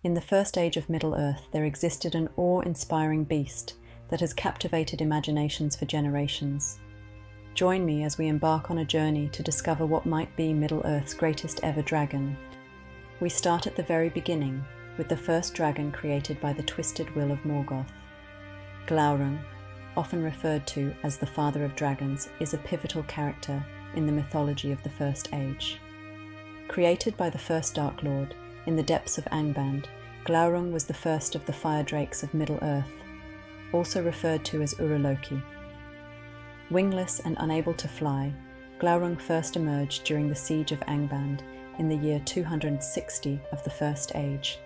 In the first age of Middle-earth, there existed an awe-inspiring beast that has captivated imaginations for generations. Join me as we embark on a journey to discover what might be Middle-earth's greatest ever dragon. We start at the very beginning, with the first dragon created by the twisted will of Morgoth. Glaurung, often referred to as the father of dragons, is a pivotal character in the mythology of the First Age. Created by the first Dark Lord, in the depths of Angband, Glaurung was the first of the fire drakes of Middle-earth, also referred to as Uraloki. Wingless and unable to fly, Glaurung first emerged during the siege of Angband in the year 260 of the First Age.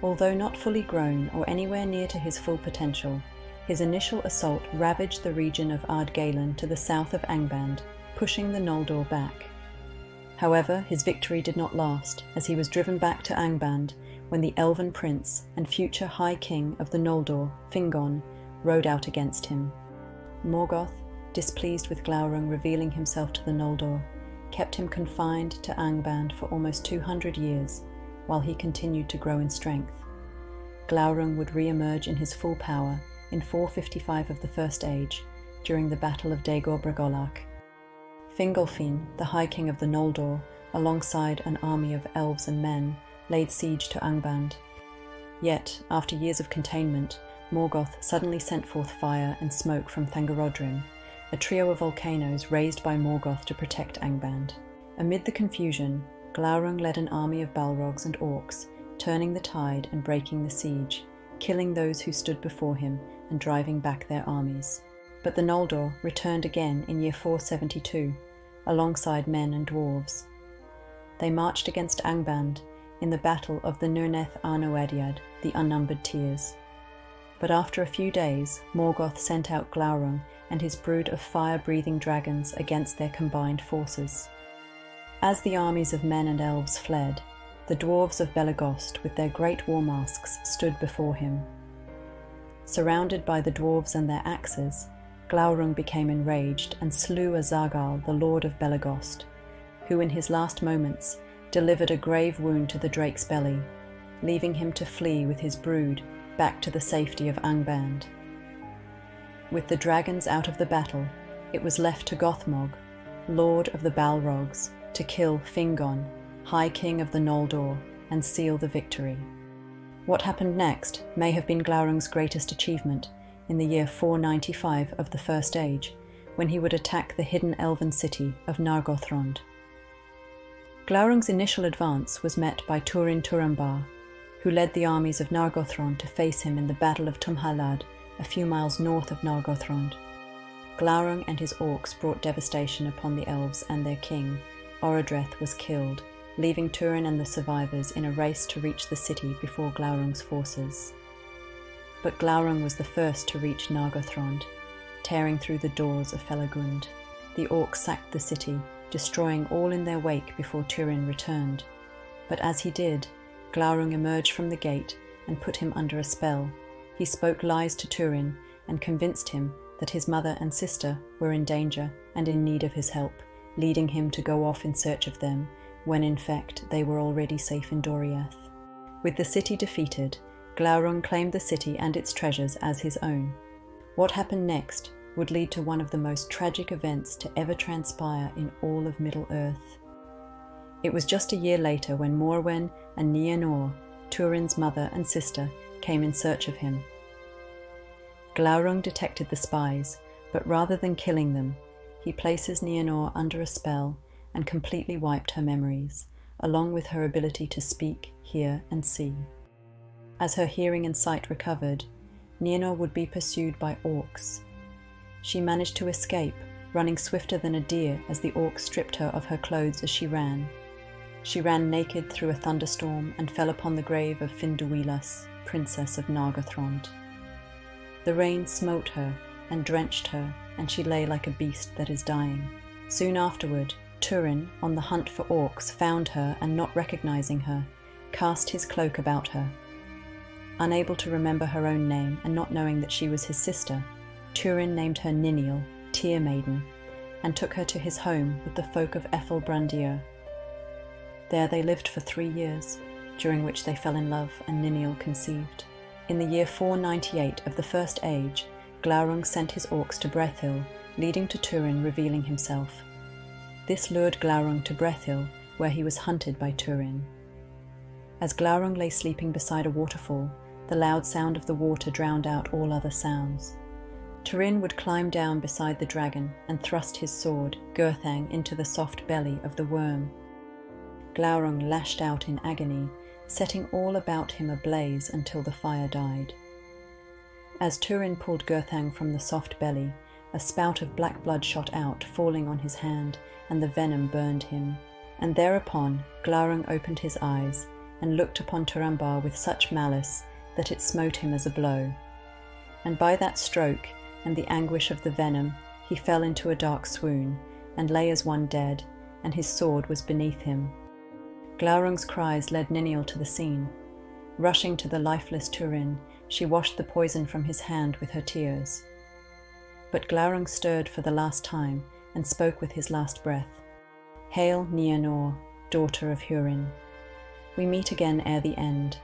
Although not fully grown or anywhere near to his full potential, his initial assault ravaged the region of Ardgalen to the south of Angband, pushing the Noldor back. However, his victory did not last, as he was driven back to Angband when the Elven Prince and future High King of the Noldor, Fingon, rode out against him. Morgoth, displeased with Glaurung revealing himself to the Noldor, kept him confined to Angband for almost 200 years, while he continued to grow in strength. Glaurung would re-emerge in his full power in 455 of the First Age, during the Battle of Dagor Bragolach. Fingolfin, the High King of the Noldor, alongside an army of elves and men, laid siege to Angband. Yet, after years of containment, Morgoth suddenly sent forth fire and smoke from Thangorodrim, a trio of volcanoes raised by Morgoth to protect Angband. Amid the confusion, Glaurung led an army of Balrogs and Orcs, turning the tide and breaking the siege, killing those who stood before him and driving back their armies. But the Noldor returned again in year 472, alongside men and dwarves. They marched against Angband in the battle of the Nirneth Arnoediad, the Unnumbered Tears. But after a few days, Morgoth sent out Glaurung and his brood of fire-breathing dragons against their combined forces. As the armies of men and elves fled, the dwarves of Belegost with their great war masks stood before him. Surrounded by the dwarves and their axes, Glaurung became enraged and slew Azaghal, the lord of Belegost, who in his last moments delivered a grave wound to the drake's belly, leaving him to flee with his brood back to the safety of Angband. With the dragons out of the battle, it was left to Gothmog, lord of the Balrogs, to kill Fingon, High King of the Noldor, and seal the victory. What happened next may have been Glaurung's greatest achievement in the year 495 of the First Age, when he would attack the hidden elven city of Nargothrond. Glaurung's initial advance was met by Turin Turambar, who led the armies of Nargothrond to face him in the Battle of Tumhalad, a few miles north of Nargothrond. Glaurung and his orcs brought devastation upon the elves, and their king, Orodreth, was killed, leaving Turin and the survivors in a race to reach the city before Glaurung's forces. But Glaurung was the first to reach Nargothrond, tearing through the doors of Felagund. The orcs sacked the city, destroying all in their wake before Turin returned. But as he did, Glaurung emerged from the gate and put him under a spell. He spoke lies to Turin and convinced him that his mother and sister were in danger and in need of his help, leading him to go off in search of them, when in fact they were already safe in Doriath. With the city defeated, Glaurung claimed the city and its treasures as his own. What happened next would lead to one of the most tragic events to ever transpire in all of Middle-earth. It was just a year later when Morwen and Nienor, Turin's mother and sister, came in search of him. Glaurung detected the spies, but rather than killing them, he places Nienor under a spell and completely wiped her memories, along with her ability to speak, hear, and see. As her hearing and sight recovered, Nienor would be pursued by orcs. She managed to escape, running swifter than a deer as the orcs stripped her of her clothes as she ran. She ran naked through a thunderstorm and fell upon the grave of Finduilas, princess of Nargothrond. The rain smote her and drenched her, and she lay like a beast that is dying. Soon afterward, Turin, on the hunt for orcs, found her and, not recognizing her, cast his cloak about her. Unable to remember her own name and not knowing that she was his sister, Turin named her Niniel, Tear Maiden, and took her to his home with the folk of Ethelbrandir. There they lived for 3 years, during which they fell in love and Ninil conceived. In the year 498 of the First Age, Glaurung sent his orcs to Brethil, leading to Turin revealing himself. This lured Glaurung to Brethil, where he was hunted by Turin. As Glaurung lay sleeping beside a waterfall, the loud sound of the water drowned out all other sounds. Turin would climb down beside the dragon and thrust his sword, Gurthang, into the soft belly of the worm. Glaurung lashed out in agony, setting all about him ablaze until the fire died. As Turin pulled Gurthang from the soft belly, a spout of black blood shot out, falling on his hand, and the venom burned him. And thereupon Glaurung opened his eyes, and looked upon Turambar with such malice that it smote him as a blow. And by that stroke, and the anguish of the venom, he fell into a dark swoon, and lay as one dead, and his sword was beneath him. Glaurung's cries led Ninil to the scene. Rushing to the lifeless Turin, she washed the poison from his hand with her tears. But Glaurung stirred for the last time, and spoke with his last breath. "Hail, Nienor, daughter of Hurin. We meet again ere the end.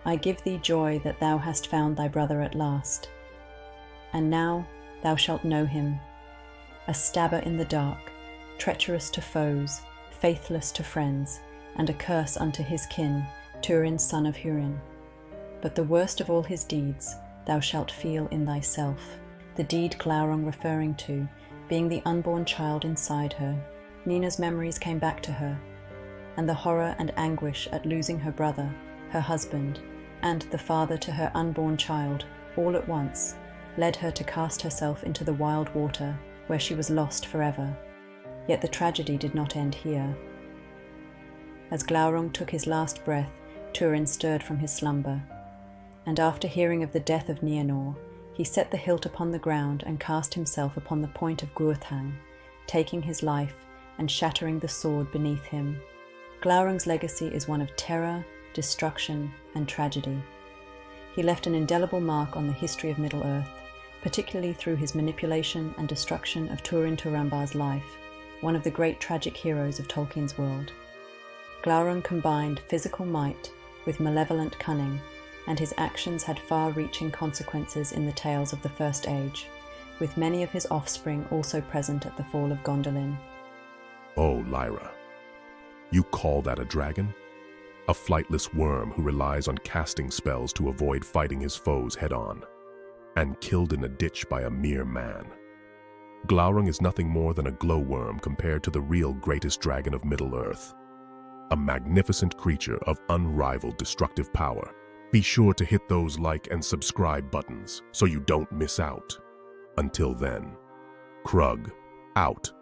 I give thee joy that thou hast found thy brother at last. And now thou shalt know him, a stabber in the dark, treacherous to foes, faithless to friends, and a curse unto his kin, Turin son of Hurin. But the worst of all his deeds thou shalt feel in thyself," the deed Glaurung referring to being the unborn child inside her. Nina's memories came back to her, and the horror and anguish at losing her brother, her husband, and the father to her unborn child, all at once, led her to cast herself into the wild water, where she was lost forever. Yet the tragedy did not end here. As Glaurung took his last breath, Turin stirred from his slumber, and after hearing of the death of Nienor, he set the hilt upon the ground and cast himself upon the point of Gurthang, taking his life and shattering the sword beneath him. Glaurung's legacy is one of terror, destruction, and tragedy. He left an indelible mark on the history of Middle-earth, particularly through his manipulation and destruction of Turin Turambar's life, one of the great tragic heroes of Tolkien's world. Glaurung combined physical might with malevolent cunning, and his actions had far-reaching consequences in the tales of the First Age, with many of his offspring also present at the fall of Gondolin. Oh, Lyra, you call that a dragon? A flightless worm who relies on casting spells to avoid fighting his foes head-on, and killed in a ditch by a mere man. Glaurung is nothing more than a glowworm compared to the real greatest dragon of Middle-earth, a magnificent creature of unrivaled destructive power. Be sure to hit those like and subscribe buttons so you don't miss out. Until then, Krug, out.